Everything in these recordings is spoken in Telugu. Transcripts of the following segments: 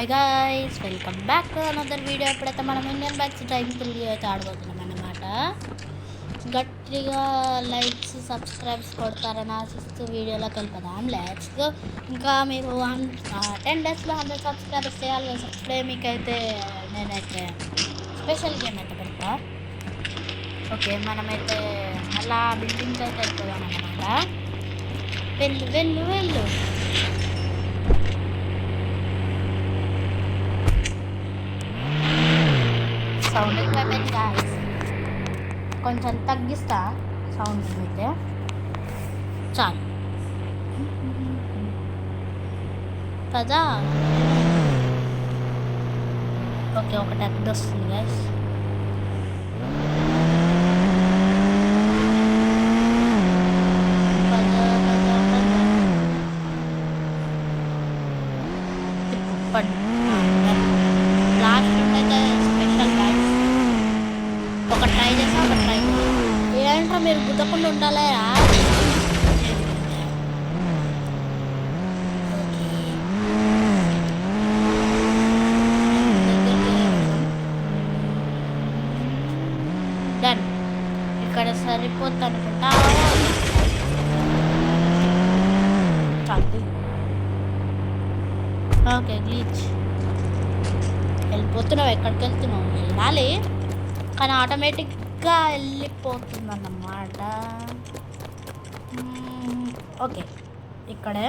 Hi guys, welcome back to another video. ఎప్పుడైతే మనం ఇండియన్ బైక్స్ డ్రైవింగ్ వీడియో అయితే ఆడబోతున్నాం అన్నమాట. గట్టిగా లైక్స్ సబ్స్క్రైబ్స్ కొడతారని ఆశిస్తూ వీడియోలోకి వెళ్ళిపోదాం. Let's go. ఇంకా మీరు 10 డేస్లో 100 సబ్స్క్రైబర్స్ చేయాలి. అప్పుడే మీకైతే నేనైతే స్పెషల్ గేమ్ అయితే పెడతా. ఓకే, మనమైతే అలా బిల్డింగ్స్ అయితే వెళ్ళిపోదాం అన్నమాట. వెళ్ళు వెళ్ళు వెళ్ళు. సౌండ్ ఎక్కువైపోయింది గాయ్స్, కొంచెం తగ్గిస్తా సౌండ్ అయితే చాలు కదా. ఓకే, ఒకటి అడ్డు వస్తుంది గాయ్స్. లాస్ట్ అయితే స్పెషల్ గాయ్స్. ఒక ట్రై చేస్తా, ఒక ట్రై ఏంటో మీరు గుద్దకుండా ఉండాలా. డన్. ఇక్కడ సరిపోద్ది అనుకుంటా. Okay, glitch. వెళ్ళిపోతున్నావు, ఎక్కడికి వెళ్తున్నావు? వెళ్ళాలి కానీ ఆటోమేటిక్గా వెళ్ళిపోతుంది అన్నమాట. ఓకే, ఇక్కడే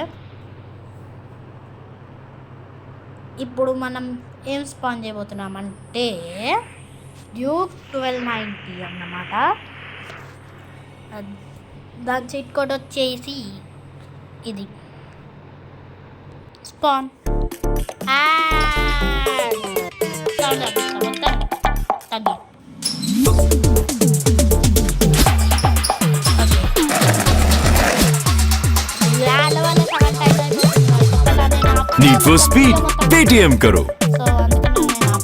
ఇప్పుడు మనం ఏం స్పాన్ చేయబోతున్నామంటే డ్యూక్ 1290 అన్నమాట. దాని సీట్ కోడ్ వచ్చేసి ఇది స్పాన్. తగ్గి नीड फॉर स्पीड पेटीएम करो.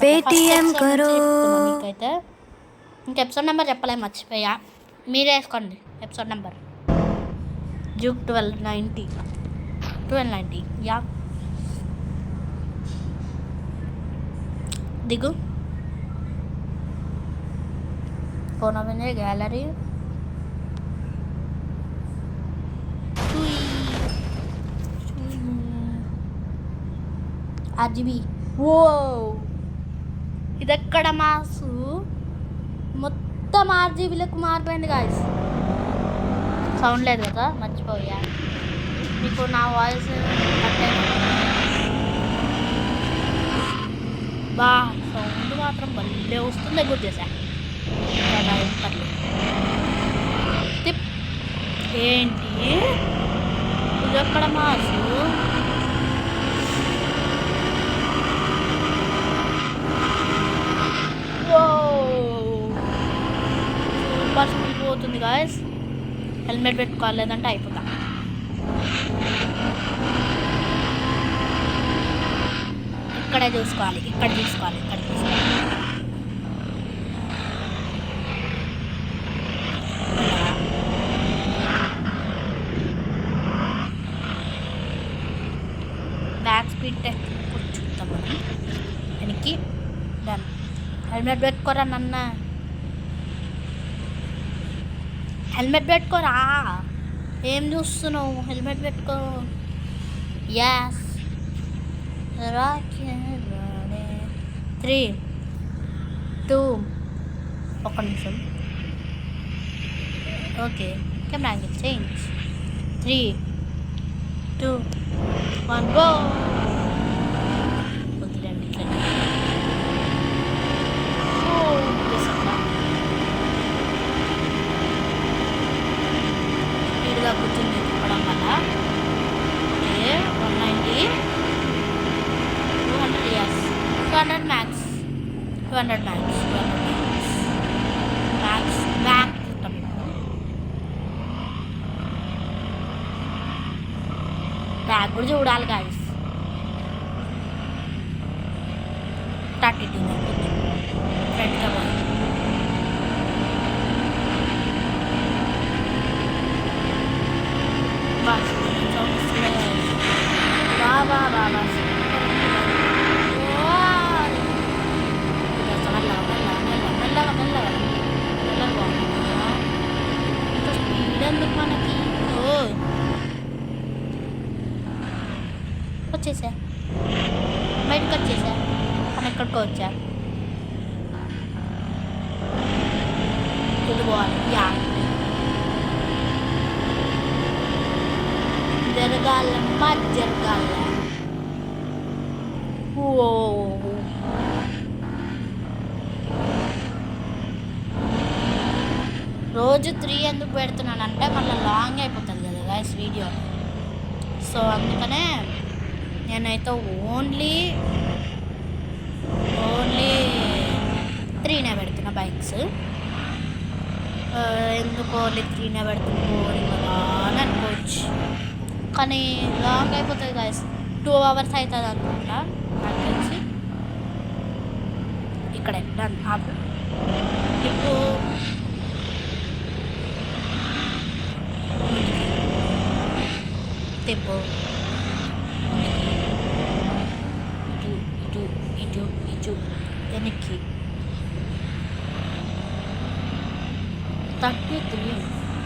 పేటిఎం కరో. మీకైతే ఇంక ఎపిసోడ్ నెంబర్ చెప్పలే, మర్చిపోయా. మీరే వేసుకోండి ఎపిసోడ్ నెంబర్. Duke 1290 yeah. దిగు. ఫోన్ ఓపెన్ చేయి, గ్యాలరీ. ఆర్జీబీ. ఓ, ఇదెక్కడ మాసు, మొత్తం ఆర్జీబీలకు మారిపోయింది గాయస్. సౌండ్ లేదు కదా, మర్చిపోయా. మీకు నా వాయిస్ బా సౌండ్ మాత్రం భలే వస్తుంది. గుర్తు చేసా ఏంటి ఇదెక్కడ మాసు. సూపర్ స్పీడ్ పోతుంది గాయస్. హెల్మెట్ పెట్టుకోవాలి, లేదంటే అయిపోతా. ఇక్కడే చూసుకోవాలి, ఇక్కడ చూసుకోవాలి, ఇక్కడ చూసుకోవాలి. బ్యాక్ స్పీడ్ చూద్దాం మనం. వెనక్కి. డన్. హెల్మెట్ పెట్టుకోరా నన్న, హెల్మెట్ పెట్టుకోరా. ఏం చూస్తున్నావు? హెల్మెట్ పెట్టుకో. యాస్ 3 2 ఒక నిమిషం. Okay, camera angle change. 3 2 1 go. వదిలేండి ఇట్లా. స్పీడ్గా కూర్చొని తిప్పడం వల్ల. Okay, 190 200 years 200 max 200 max 200 max back చూస్తాం. బ్యాక్ కూడా చూడాలి గాయస్. 32 ఫ్రంట్గా పోయి. బా బా బా బా. బయటకు వచ్చేసా కానీ ఎక్కడికో వచ్చా. ఇది పోవాలి. యా జరగాలమ్మా జరగాల. ఓ రోజు 3 ఎందుకు పెడుతున్నాను అంటే మళ్ళీ లాంగ్ అయిపోతుంది కదా గైస్ వీడియో. సో అందుకనే నేనైతే ఓన్లీ 3నే పెడుతున్నా బైక్స్. ఎందుకు ఓన్లీ 3నే పెడుతున్నా బోరింగ్ అని అనుకోవచ్చు, కానీ లాంగ్ అయిపోతుంది గైస్. 2 hours అవుతుంది అనుకుంటా నాకు తెలిసి. ఇక్కడ డన్ ఆపు. ఇప్పుడు తిప్పు ఇటు ఇటు ఇటు ఇటు వెనక్కి. 33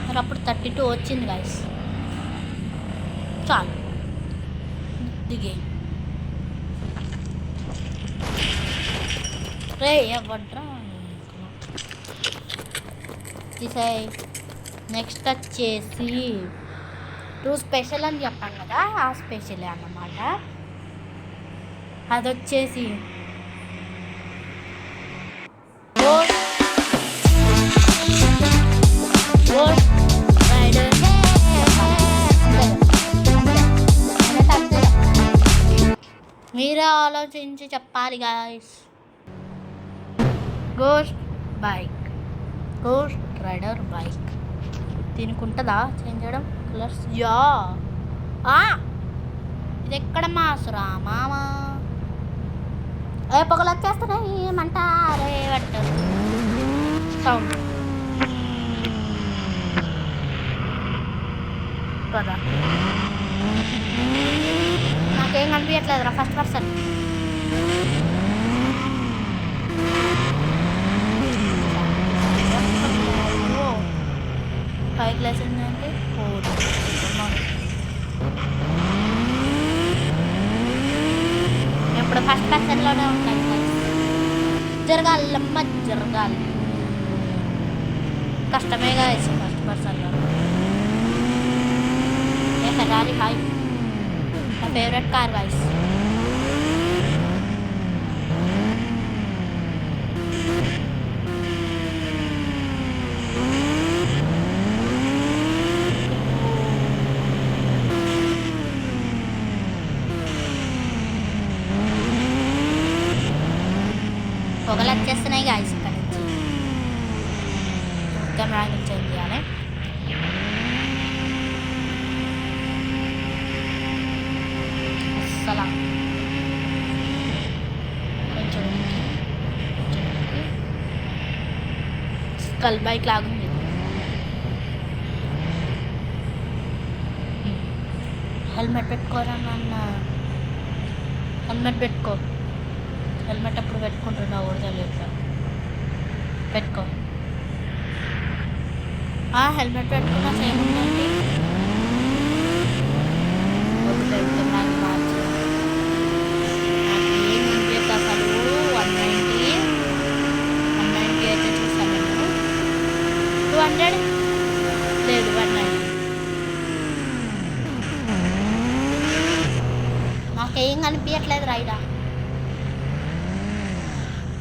మరి అప్పుడు 32 వచ్చింది గైస్. చాలు దిగే. రే ఎవడ్రా తీసాయి. నెక్స్ట్ వచ్చేసి 2 స్పెషల్ అని చెప్పాను కదా, ఆ స్పెషలే అన్నమాట. అదొచ్చేసి మీరే ఆలోచించి చెప్పాలి guys. Ghost bike, ghost rider bike. దీనికి ఉంటుందా చేంజ్ చేయడం కలర్స్? యా ఇది ఎక్కడ మాసురా మామా? పొగలు వచ్చేస్తున్నాయి ఏమంటారే బట్ సౌండ్ కదా. నాకేం కనిపించట్లేదురా ఫస్ట్ పర్సన్. పైకి లేసిందంటే ఇప్పుడు ఫస్ట్ పర్సన్లోనే ఉంటాను. జరగాలమ్మ జరగాలి. కష్టమేగా వేసి ఫస్ట్ పర్సన్లో. ఫెరారీ హాయ్, నా ఫేవరెట్ కార్ గాయస్. పొగలు వచ్చేస్తున్నాయి గాయస్ ఇక్కడ నుంచి. కెమెరా చేంజ్ చేయాలి. అస్సలా కొంచెం స్కల్ బైక్ లాగుంది. హెల్మెట్ పెట్టుకోరా నాన్న, హెల్మెట్ పెట్టుకో. హెల్మెట్ అప్పుడు పెట్టుకుంటున్నావు కూడా తెలియట్లా. పెట్టుకో. హెల్మెట్ పెట్టుకున్నా సేమ్ ఉందండి. నాకు మార్చి నాకు ఏం ఇండియట్ అసలు 190 అయితే చూసాను నేను. 200 లేదు 190. నాకేం కనిపించట్లేదు రైడా.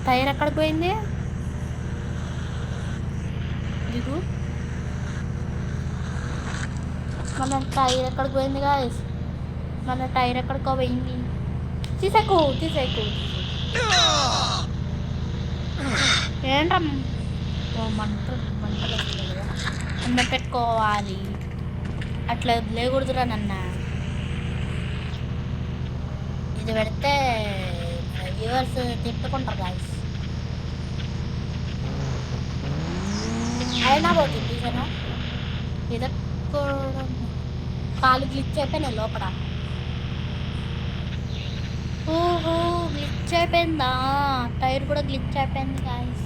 టైర్ ఎక్కడికి పోయింది? దిగు. మన టైర్ ఎక్కడికి పోయింది గాయస్? మన టైర్ ఎక్కడికో పోయింది. తీసేకు ఏంట్రా మంటలు వస్తుంది కదా. హెల్మెట్ పెట్టుకోవాలి. అట్లా వదిలేకూడదురా నన్న. ఇది పెడితే వ్యూవర్స్ తిట్టుకుంటారు గాయస్. అయినా పోతుంది జనం. ఇదొక్కడం కాలు గ్లిచ్ అయిపోయినాయి లోపల. ఓహో గ్లిచ్ అయిపోయిందా? టైర్ కూడా గ్లిచ్ అయిపోయింది గాయస్.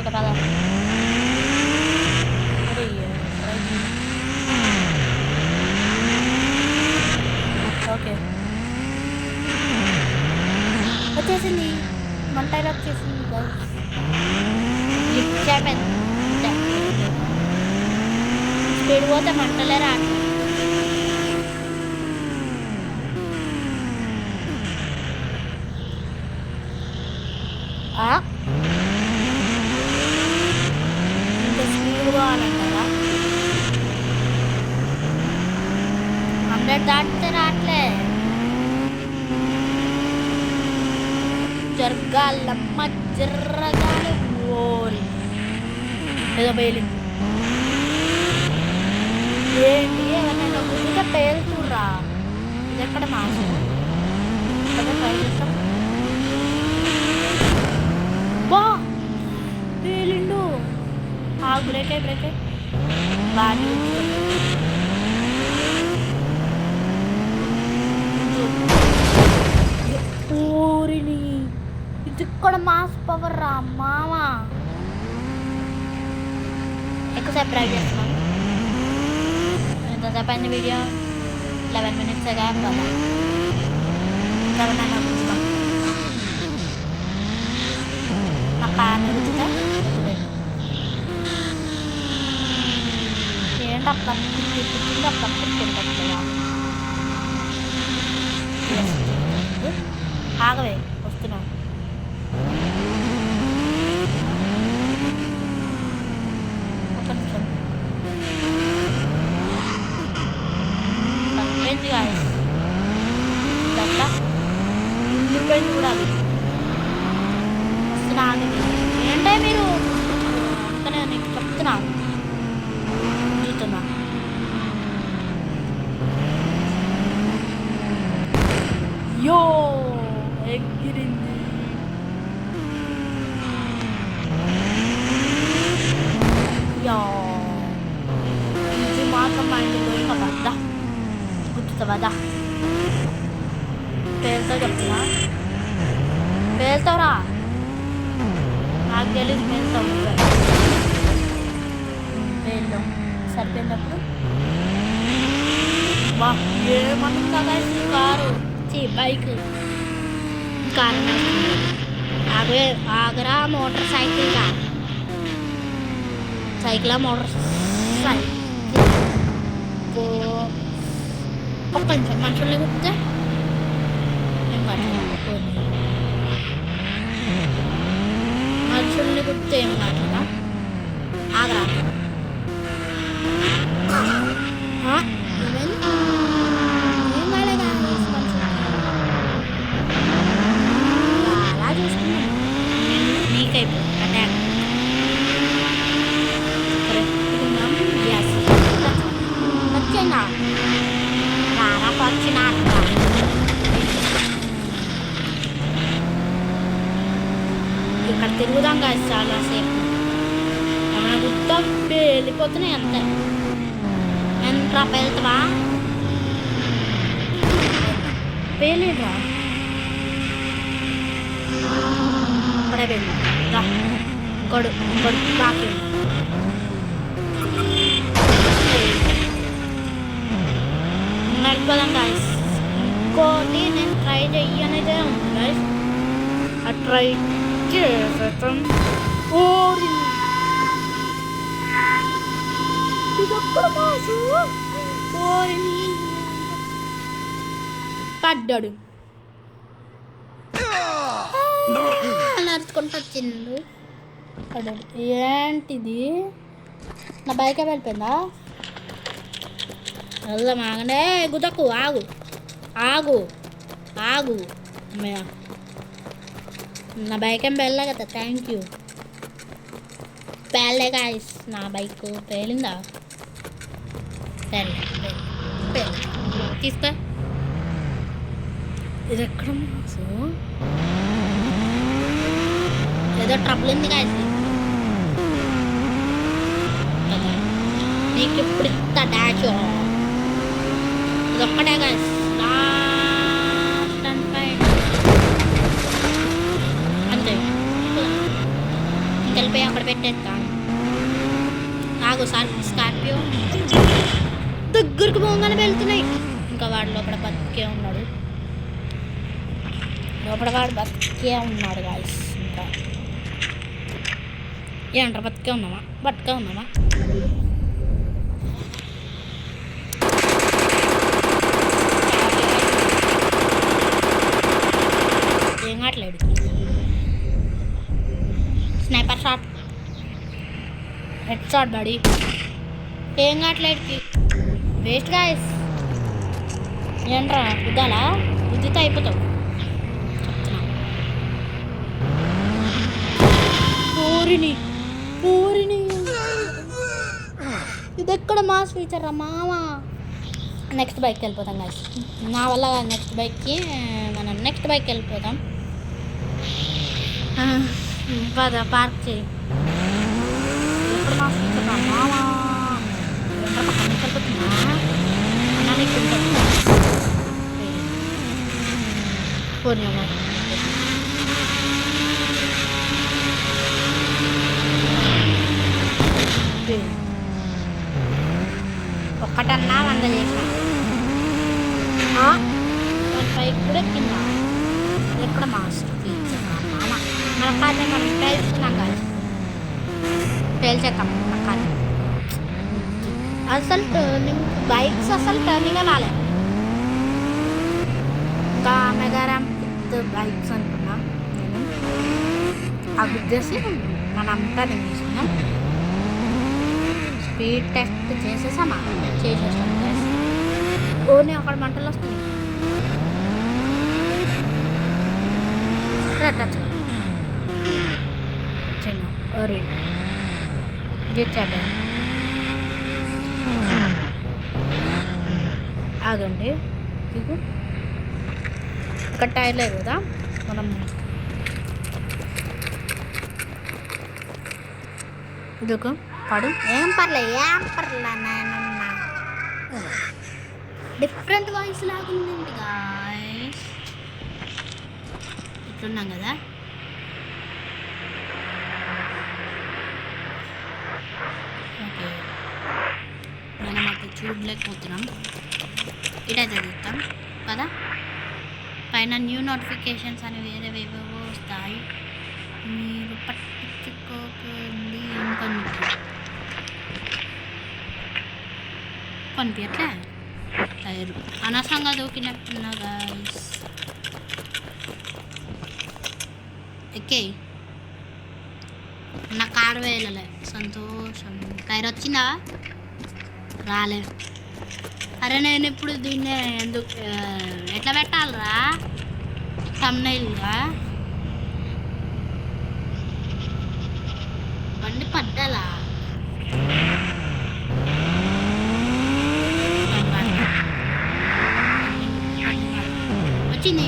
ఒక పద. ఓకే వచ్చేసింది, మంట ఇలా వచ్చేసింది. లిఫ్ట్ అయిపోయింది, స్పీడ్ పోతే మంటలే రాదు. ఇంకా స్పీడ్ పోవాలంటారా? 100 దాటితే రావట్లే. జరగాలమ్మ జర్రగాలి. ఓరి ఏదో పేలింది. ఏంటి ఎవరైనా గుడిగా పేలుతుర్రా? ఇది ఎక్కడ మాసు? అదే ట్రై చేస్తాం. బా పేలిండు. బ్రేక్ బాగా ఊరిని. ఇది ఇక్కడ మాస్ పవర్ రా మామ. ఎక్కువసేపు డ్రైవ్ చేస్తున్నాం. ఎంతసేపు అయింది వీడియో? 11 minutes కదా. 11 అయినా కూర్చున్నాం. నా కార్ నడుచుతా ఏంటి అక్కడ పుట్టింది, అక్కడ పుట్టిందా? ఆగవే, వస్తున్నాం. ఒక నిమిషం. తప్పేంది కాదు, ఉండిపోయింది కూడా. అది వస్తున్నా. ఏంటే మీరు అందుకనే నీకు చెప్తున్నా, చూస్తున్నా. యో ఎగిరింది. ఇది మాత్రం మైండ్ బ్లోయింగ్ అవ్వద్దా, గుర్తుతావదా? పేరుతావు చెప్తున్నా, పేరుతావురా. నాకు తెలియదు పేరుతావు. పేరుతాం సరిపోయినప్పుడు బా ఏమన్నా కారు బైక్ కారు ఆగరా. మోటార్ సైకిల్ కా సైకిల్ మోటార్ సైకిల్. ఒక్క నిమిషం, మనుషుల్ని గుర్తే మనుషుల్ని గుర్తే ఏం మాట్లాడా? ఆగరా. ఇక్కడ తిరుగుదాం కదా చాలాసేపు. ఏమైనా గుర్తా వెళ్ళిపోతున్నాయి అంతే. ఎంట్రా వెళ్తావా? పేలేదురా, ఇప్పుడే వెళ్ళి ఇంకోడు బాకీ. వెళ్ళిపోదాం గాయస్. ఇంకోటి నేను ట్రై చెయ్యనైతే ఉంది గాయస్. ఆ ట్రై చేసేస్తాం. పడ్డాడు, నడుచుకుంటూ వచ్చిండు, పడ్డాడు. ఏంటిది? నా బైకే వెళ్ళిపోయిందా? వెళ్దాం, ఆగనే. గుదకు, ఆగు ఆగు ఆగు. నా బైక్ ఏం వెళ్ళా కదా. Thank you. పేలే గాయస్, నా బైక్ పేలిందా? తీసుకో. ఇది ఎక్కడ ఏదో ట్రబుల్ ఉంది గాయస్. నీకు ఇప్పుడు ఇస్తా డాష్. ఇది ఒక్కడే గాయస్. అంతే, ఇంకెళ్ళిపోయి అక్కడ పెట్టేస్తాను. ఆగు. స్కార్పియో దగ్గరకు పోగానే వెళ్తున్నాయి. ఇంకా వాడు లోపల బతికే ఉన్నాడు. లోపలవాడు బతికే ఉన్నాడు గాయస్. ఇంకా ఏంట్రా బతికే ఉన్నామా? ఏం కావట్లేదు. Sniper shot, head shot body. ఏం కావట్లేడుకి, వేస్ట్ గాయస్. ఏంట్రా గుద్దాలా? గుద్దితే అయిపోతావు చెప్తున్నా. పూరిని ఇది ఎక్కడ మాస్ ఫీచర్ రా మామ. నెక్స్ట్ బైక్కి వెళ్ళిపోతాం గాయస్. నా వల్ల నెక్స్ట్ బైక్కి మనం నెక్స్ట్ బైక్కి వెళ్ళిపోతాం. పద పార్క్ చేయి. ఎక్కడ మాస్ ఫీచర్ రా మామ. వెళ్ళిపోతున్నా పూర్ణిమ ఒక్కటన్నా 100 చేసిన. పైకి కూడా కింద ఎక్కడ మాస్టర్ ఫీచర్ మామ. మన కాదు మనం పేల్చుకున్నాం కాదు, పేల్చేద్దాం మన కాదు. అసలు టర్నింగ్ బైక్స్ అసలు టర్నింగ్ రాలేదు. ఇంకా మెగారామ్ విత్ బైక్స్ అనుకున్నా నేను. ఆ గుద్దేసి మనంతా నేను తీసుకున్నాం. స్పీడ్ టెస్ట్ చేసేసామా? చేసేసాం. ఓన్లీ అక్కడ మంటలు వస్తుంది. చిన్న ఓరి గిచ్చాడు. ఆగండి, ఇదిగో ఇక్కడ టైర్ లేదు కదా, మనం ఇదిగో పడు. ఏం పర్లే నేనున్నా. డిఫరెంట్ వాయిస్ లాగుందండి గాయ్స్. ఇట్లున్నాం కదా. ఓకే, మనం అప్పుడు చూడలేకపోతున్నాం. ఇటైతే చూస్తాం కదా. పైన న్యూ నోటిఫికేషన్స్ అని వేరేవేవో వస్తాయి, మీరు పట్టించుకోకండి. కనిపించట్లే టైరు అనవసరంగా దూకినట్టున్నా గాయ్స్. ఎక్కే నా కారు వేయలే, సంతోషం. టైర్ వచ్చిందా? రాలే. అరే నేను ఇప్పుడు దీన్ని ఎందుకు ఎట్లా పెట్టాలరా థంబ్నెయిల్గా? బండి పడ్డాలా? వచ్చింది.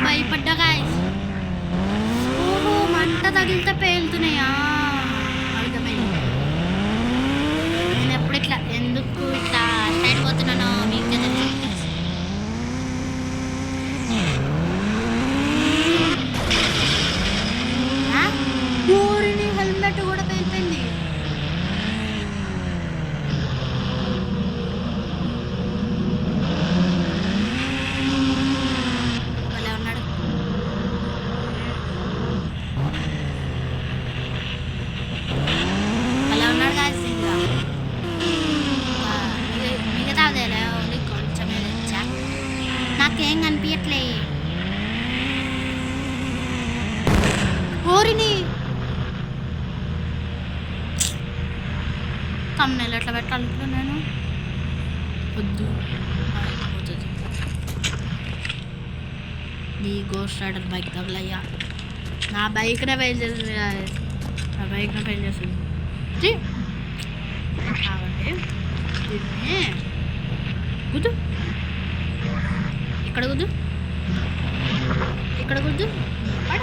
భయపడ్డా గాయ్స్. ఓహో, మంట తగిలితే పేలుతున్నాయా? అర్థమైంది. నేను ఎప్పుడు ఇట్లా ఎందుకు ఇట్లా సైడ్ పోతున్నానో మీకు తెలుసు. హెల్మెట్ కూడా పేలిపోయింది. భలే ఉన్నాడు. భలే ఉన్నాడు కాదు. మిగతా ఓన్లీ కొంచెమే తెచ్చా, నాకేం కనిపించట్లే. ఓరిని thumbnail ఎట్లా పెట్టాలి ఇప్పుడు నేను? వద్దు, అయిపోతుంది. నీ గోస్ట్ రైడర్ బైక్ తగలయ్యా. నా బైక్నే ఫెయిల్ చేస్తుంది. నా బైక్నే ఫెయిల్ చేస్తుంది కాబట్టి దీన్ని గుద్దు. ఇక్కడ గుద్దు, ఇక్కడ గుద్దు. పడ,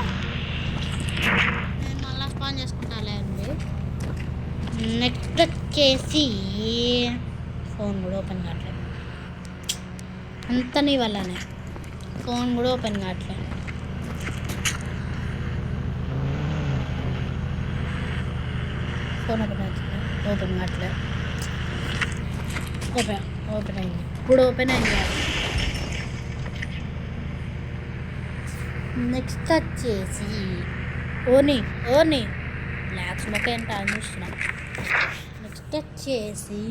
నేను మళ్ళీ స్పాన్ చేసుకుంటాలే అండి. నెక్స్ట్ వచ్చేసి ఫోన్ కూడా ఓపెన్ కావట్లేదు. అంత నీ వల్లనే ఫోన్ కూడా ఓపెన్ కావట్లేదు. ఫోన్ ఓపెన్ అవుతుంది. ఓపెన్ అట్లే ఓపెన్ అయింది ఇప్పుడు ఓపెన్ అయింది నెక్స్ట్ వచ్చేసి ఓని బ్లాక్స్లోకి ఏంటో అని చూస్తున్నా నెక్స్ట్ వచ్చేసి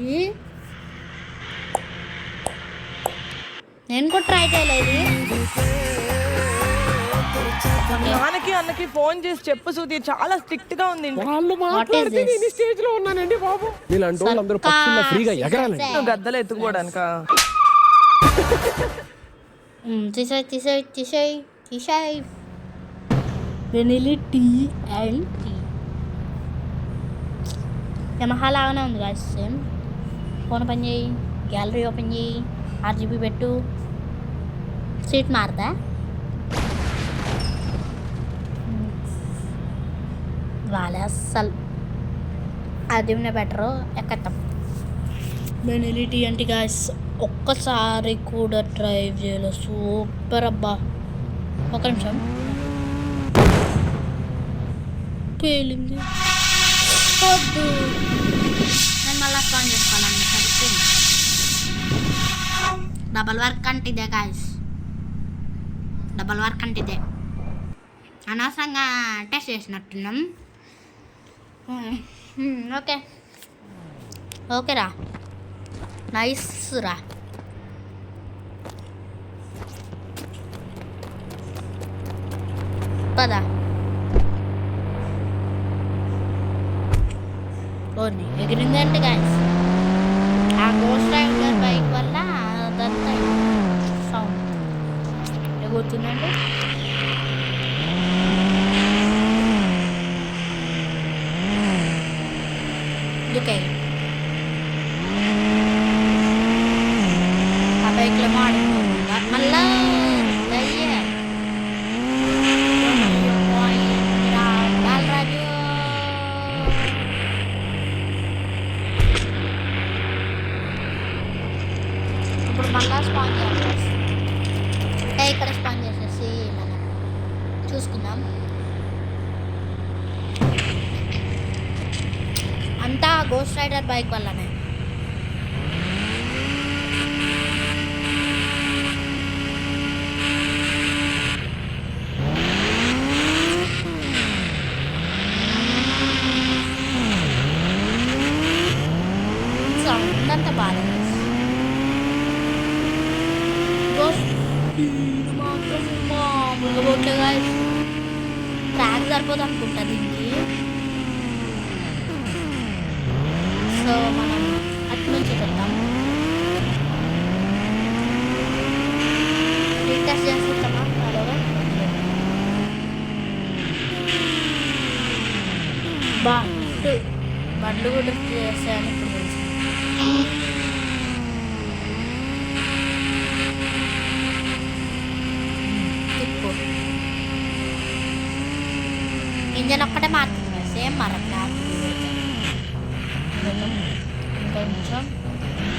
నేను కూడా ట్రై చేయలేదు నాన్నకి అన్నకి ఫోన్ చేసి చెప్పు సుధీర్, చాలా స్ట్రిక్ట్ గా ఉంది. వాళ్ళు మాట్లాడితే నేను స్టేజ్ లో ఉన్నానండి బాబు. మీలాంటి వాళ్ళు అందరూ పక్షుల్లో ఫ్రీగా ఎగరాలండి. నువ్వు గద్దలు ఎత్తుకోవడానిక? తీసేయ్ వెనిలి టీ అండ్ టీ యమహా లాగానే ఉంది గాయస్ సేమ్. ఫోన్ ఓపెన్ చేయి, గ్యాలరీ ఓపెన్ చేయి, RGB పెట్టు, సీట్ మారుతా వాళ్ళే అస్సలు అదినే బెటరు ఎక్కతాం. బెనిలిటీ అంటే గాయస్ ఒక్కసారి కూడా డ్రైవ్ చేయలేదు, సూపర్ అబ్బా. ఒక నిమిషం పేలింది వద్దు, నేను మళ్ళీ ఫోన్ చేసుకోవాలండి. సరిపోయింది, డబల్ వర్క్ అంటే ఇదే గాయస్, డబల్ వర్క్ అంటే ఇదే. అనవసరంగా టెస్ట్ చేసినట్టున్నాం. ఓకేరా, నైస్ రా. పదా ఓని ఎగిరిందంటే గాయస్ ఆ గోస్ట్ రైడర్ బైక్ వల్ల అదంతా సౌండ్ ఎగురుతుందండి. దుకాయి ఆ బైక్లో మాడిపోతుందా మళ్ళా బాలరాజు. ఇప్పుడు మళ్ళా స్పాన్ చేయాలి, ఇక్కడ స్పాన్ చేసేసి మనం చూసుకుందాం. అంతా గోస్ట్ రైడర్ బైక్ వల్లనే. సౌండ్ అంతా బాగా మాత్రం మామూలుగా పోట్లేగా. ట్రాక్ సరిపోదు అనుకుంటా దీనికి. సో మనం అటు నుంచి వెళ్దాం, రీటెస్ట్ చేస్తామా అలాగా. బండ్లు కూడా చేస్తాయని ఇప్పుడు తెలుసు. తిప్పు, ఇంజన్ ఒక్కటే మారుతుంది, సేమ్ మారట్లేదు. కొంచెం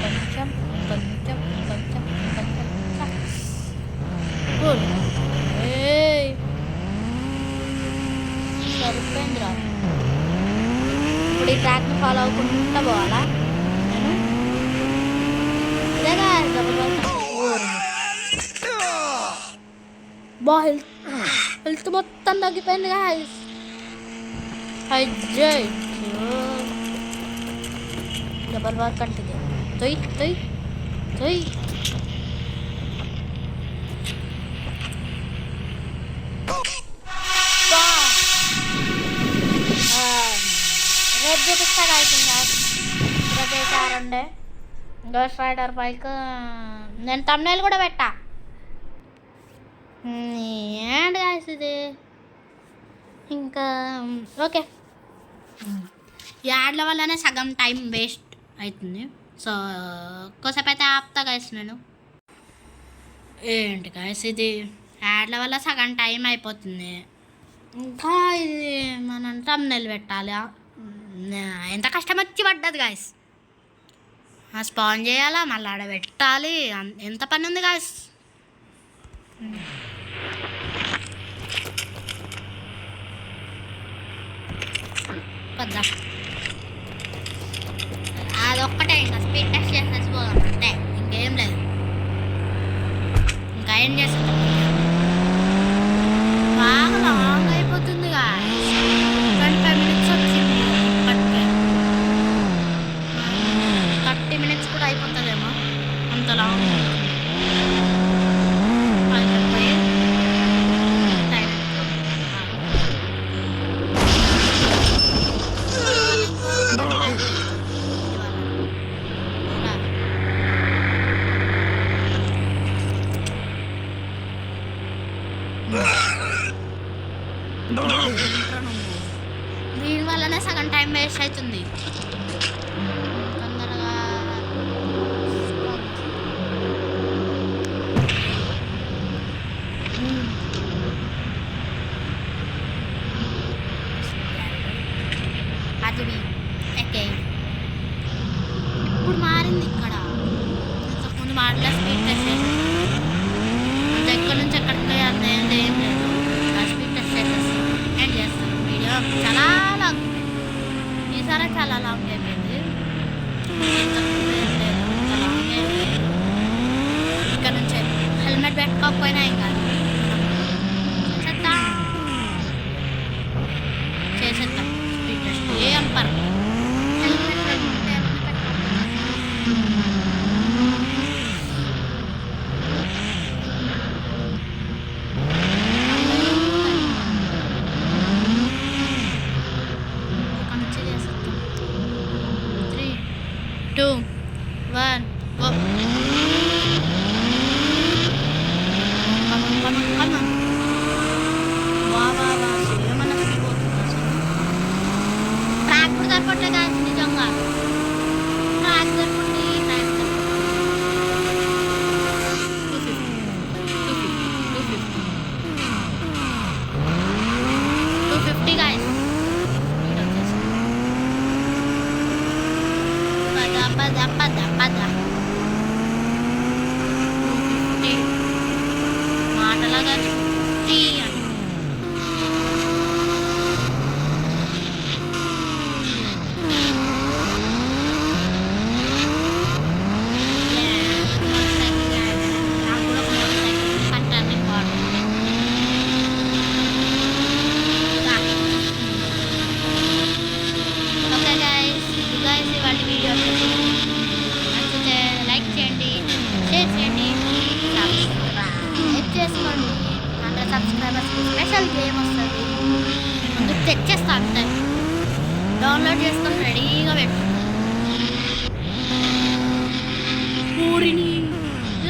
కొంచెం కొంచెం కొంచెం కొంచెం గుడ్. సరిపోయిందిరా. ఇప్పుడు ఈ ట్రాక్ని ఫాలో అవ్వకుండా పోవాలా నేను? ఇదేగా హెల్త్ మొత్తం తగ్గిపోయింది గాయస్. అయ్యో డబల్ వర్క్ అంటే తొయ్ తొయ్ తొయ్. రేపు చూపిస్తాడు అవుతుందా ప్రదేశారండే గోస్ట్ రైడర్ బైక్. నేను తమ్నైల్ కూడా పెట్టా. ఏంటి గాయస్ ఇది ఇంకా. ఓకే, యాడ్ల వల్లనే సగం టైం వేస్ట్ అవుతుంది. సో ఒక్కోసేపు అయితే ఆపుతా గాయస్ నేను. ఏంటి గాయస్ ఇది యాడ్ల వల్ల సగం టైం అయిపోతుంది. ఇంకా ఇది మనం తమ్నైల్ పెట్టాలి. ఎంత కష్టం వచ్చి పడ్డది గాయస్. స్పాన్ చేయాలా, మళ్ళీ ఆడ పెట్టాలి, ఎంత పని ఉంది గాయస్. పద్దా స్పీడ్ టెస్ట్ చేసేసి పోదాం అంతే, ఇంకేం లేదు. ఇంకా ఏం చేస్తాం, బాగా లాంగ్ అయిపోతుంది. 25 minutes వచ్చింది ఇప్పటికే. 30 minutes కూడా అయిపోతుందేమో, అంత లాంగ్ అయిపోయి దీని వల్లనే సగం టైం వేస్ట్ అవుతుంది. తొందరగా అది ఓకే, ఇప్పుడు మారింది ఇక్కడ. ఇంతకుముందు మాటల స్పీడ్ టెస్ట్ చేసేది అంత ఎక్కడి నుంచి ఎక్కడికి అంత ఏం లేదు. స్పీడ్ టెస్ట్ చేసేసి ఎండ్ చేస్తాను వీడియో. చాలా లాంగ్, ఈసారి చాలా లాంగ్ అయిపోయింది. ఇంతకుముందు ఏం లేదు, ఇంత లాంగ్ అయిపోయింది. ఇక్కడ నుంచి హెల్మెట్ పెట్టుకోకపోయినా ఏం కాదు, చేసేద్దాం స్పీడ్ టెస్ట్. ఏం పర్లేదు, హెల్మెట్ పెట్టుకుంటే ఏమన్నా పెట్టుకోకపోతే 3, 2, 1 go. Come on. Wow, ఏమన్నా సరిపోతుంది అసలు. ట్రాక్ కూడా సరిపోట్లేదు guys, నిజంగా ట్రాక్ సరిపోతుంది, ట్రాక్ సరిపోతుంది. 250 guys. Pada 250 మాటలాగా 50 అని. ఓకే గైస్, ఇవాళ వీడియో నచ్చితే లైక్ చేయండి, షేర్ చేయండి, సబ్స్క్రైబ్ చేసుకోండి. 100 సబ్స్క్రైబర్స్కి స్పెషల్ గేమ్ వస్తుంది, ముందుకు తెచ్చేస్తా అంతే. డౌన్లోడ్ చేసుకొని రెడీగా పెట్టు. ఊరిని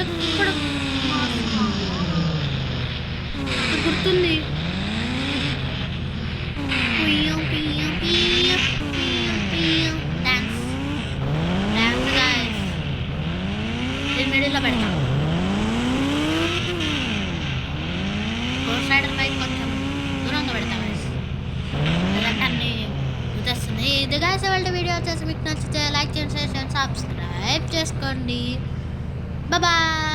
ఎప్పుడు గుర్తుంది. మిడిల్లో పెడతాం. సైడ్ పైకి కొంచెం దూరంగా పెడతాం, లేదంటే అన్ని గుర్తొస్తుంది. ఇది గాయస్ వాళ్ళ వీడియో వచ్చేసి మీకు నచ్చితే లైక్ చేయండి, షేర్ చేయండి, సబ్స్క్రైబ్ చేసుకోండి. బాయ్.